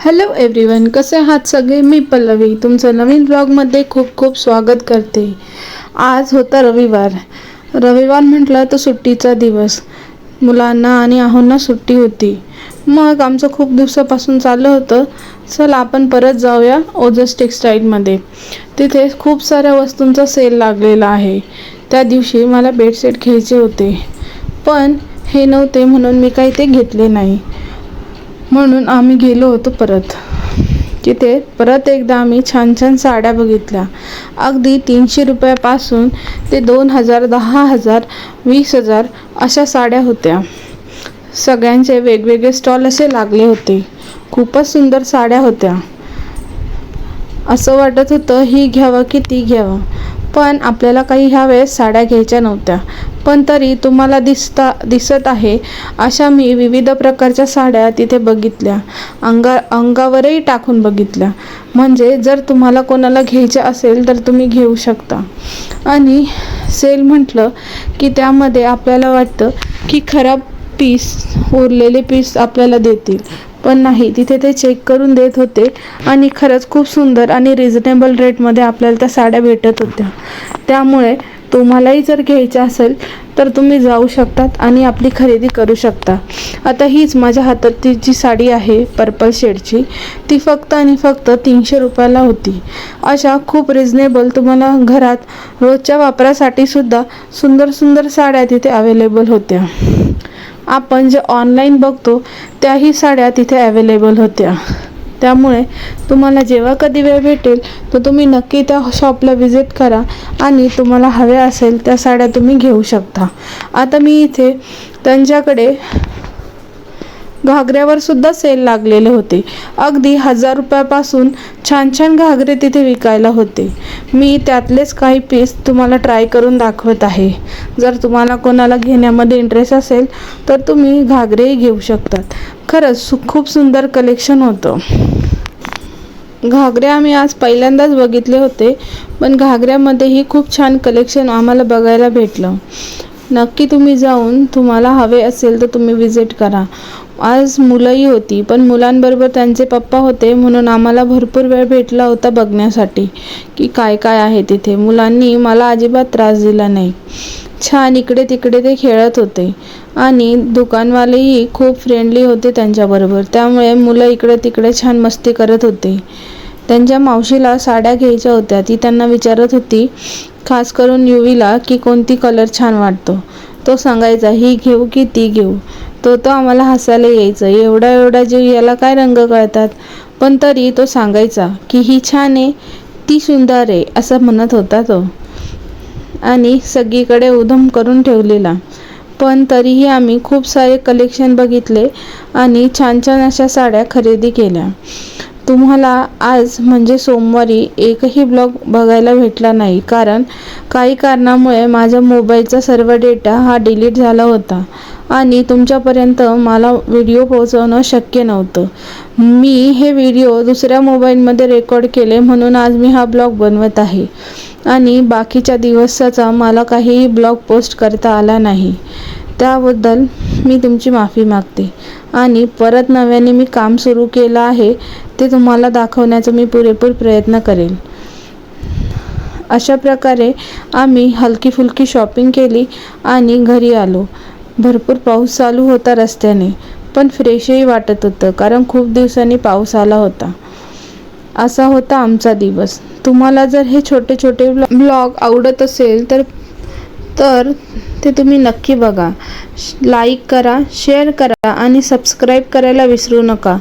Hello everyone, कसे आहात सगळे? मी पल्लवी तुमचं नवीन ब्लॉगमध्ये खूप खूप स्वागत करते. आज होता रविवार. रविवार म्हटलं तर सुट्टीचा दिवस. मुलांना आणि आहोंना सुट्टी होती. मग आमचं खूप दिवसापासून चाललं होतं, चला आपण परत जाऊया ओजस टेक्सटाईलमध्ये. तिथे खूप साऱ्या वस्तूंचा सेल लागलेला आहे. त्या दिवशी मला बेडशीट घ्यायचे होते, पण हे नव्हते म्हणून मी काही ते घेतले नाही. म्हणून आम्ही गेलो होतो परत. तिथे परत एकदा आम्ही छान छान साड्या बघितल्या. अगदी 300 रुपयापासून ते 2000, 10,000, 20,000 अशा साड्या होत्या. सगळ्यांचे वेगवेगळे स्टॉल असे लागले होते. खूपच सुंदर साड्या होत्या. असं वाटत होतं ही घ्यावं की ती घ्यावं, पण आपल्याला काही ह्या वेळेस साड्या घ्यायच्या नव्हत्या. पण तरी तुम्हाला दिसत आहे अशा मी विविध प्रकारच्या साड्या तिथे बघितल्या. अंगावरही टाकून बघितल्या. म्हणजे जर तुम्हाला कोणाला घ्यायच्या असेल तर तुम्ही घेऊ शकता. आणि सेल म्हटलं की त्यामध्ये आपल्याला वाटतं की खराब पीस, उरलेले पीस आपल्याला देतील, पण नाही, तिथे ते चेक करून देत होते. आणि खरंच खूप सुंदर आणि रिझनेबल रेटमध्ये आपल्याला त्या साड्या भेटत होत्या. त्यामुळे तुम्हालाही जर घ्यायचं असेल तर तुम्ही जाऊ शकतात आणि आपली खरेदी करू शकता. आता हीच माझ्या हातात जी साडी आहे पर्पल शेडची, ती फक्त आणि फक्त 300 रुपयाला होती. अशा खूप रिझनेबल तुम्हाला घरात रोजच्या वापरासाठी सुद्धा सुंदर सुंदर साड्या तिथे अवेलेबल होत्या. आपण जे ऑनलाईन बघतो त्याही साड्या तिथे अवेलेबल होत्या. त्यामुळे तुम्हाला जेव्हा कधी वेळ भेटेल तर तुम्ही नक्की त्या शॉपला व्हिजिट करा आणि तुम्हाला हव्या असेल त्या साड्या तुम्ही घेऊ शकता. आता मी इथे त्यांच्याकडे घागऱ्यावर सुद्धा सेल लागलेले होते. अगदी 1000 रुपयापासून छान छान घागरे तिथे विकायला होते. मी त्यातलेच काही पीस तुम्हाला ट्राय करून दाखवत आहे. जर तुम्हाला कोणाला घेण्यामध्ये इंटरेस्ट असेल तर तुम्ही घागरेही घेऊ शकतात. खरंच खूप सुंदर कलेक्शन होतं. घागरे आम्ही आज पहिल्यांदाच बघितले होते, पण घागऱ्यामध्येही खूप छान कलेक्शन आम्हाला बघायला भेटलं. नक्की तुम्ही जाऊन तुम्हाला हवे असेल तर तुम्ही व्हिजिट करा. आज मुलंही होती, पण मुलांबरोबर त्यांचे पप्पा होते, म्हणून आम्हाला भरपूर वेळ भेटला होता बघण्यासाठी की काय काय आहे तिथे. मुलांनी मला अजिबात त्रास दिला नाही. छान इकडे तिकडे ते खेळत होते आणि दुकानवालेही खूप फ्रेंडली होते त्यांच्याबरोबर. त्यामुळे मुलं इकडे तिकडे छान मस्ती करत होते. त्यांच्या मावशीला साड्या घ्यायच्या होत्या. ती त्यांना विचारत होती, खास करून युवीला, की कोणती कलर छान वाटतो. तो सांगायचा ही घेऊ की ती घेऊ. तो आम्हाला हसायला यायचं, एवढा एवढा जीव, याला काय रंग कळतात. पण तरी तो सांगायचा की ही छान आहे, ती सुंदर आहे, असं म्हणत होता तो. आणि सगळीकडे उधम करून ठेवलेला. पण तरीही आम्ही खूप सारे कलेक्शन बघितले आणि छान छान अशा साड्या खरेदी केल्या. तुम्हाला आज म्हणजे सोमवारी एकही ब्लॉग बघायला भेटला नाही, कारण काही कारणामुळे माझ्या मोबाईलचा सर्व डेटा हा डिलीट झाला होता आणि तुमच्यापर्यंत मला व्हिडिओ पोहोचवणं शक्य नव्हतं. मी हे व्हिडिओ दुसऱ्या मोबाईलमध्ये रेकॉर्ड केले, म्हणून आज मी हा ब्लॉग बनवत आहे. आणि बाकीच्या दिवसाचा मला काहीही ब्लॉग पोस्ट करता आला नाही. त्याबद्दल मी तुमची माफी मागते. आणि परत नव्याने मी काम सुरू केलं आहे, ते तुम्हाला दाखवण्याचा मी पुरेपूर प्रयत्न करेन. अशा प्रकारे आम्ही हलकी फुलकी शॉपिंग केली आणि घरी आलो. भरपूर पाऊस चालू होता रस्त्याने, पण फ्रेशही वाटत होतं, कारण खूप दिवसांनी पाऊस आला होता. असा होता आमचा दिवस. तुम्हाला जर हे छोटे छोटे ब्लॉग आवडत असेल तर ते तुम्ही नक्की बघा. लाईक करा, शेअर करा आणि सबस्क्राईब करायला विसरू नका.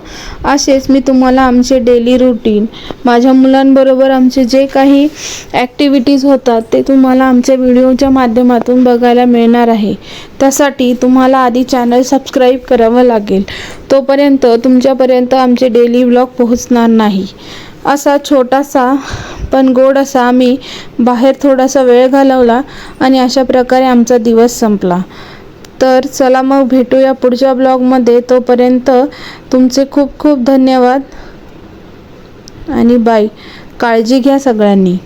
असेच मी तुम्हाला आमचे डेली रुटीन, माझ्या मुलांबरोबर आमचे जे काही ॲक्टिव्हिटीज होतात ते तुम्हाला आमच्या व्हिडिओच्या माध्यमातून बघायला मिळणार आहे. त्यासाठी तुम्हाला आधी चॅनल सबस्क्राईब करावं लागेल. तोपर्यंत तुमच्यापर्यंत आमचे डेली ब्लॉग पोहोचणार नाही. असा छोटासा पण गोड असा आम्ही बाहेर थोडासा वेळ घालवला आणि अशा प्रकारे आमचा दिवस संपला. तर चला मग भेटूया पुढच्या ब्लॉगमध्ये. तोपर्यंत तुमचे खूप खूप धन्यवाद आणि बाय. काळजी घ्या सगळ्यांनी.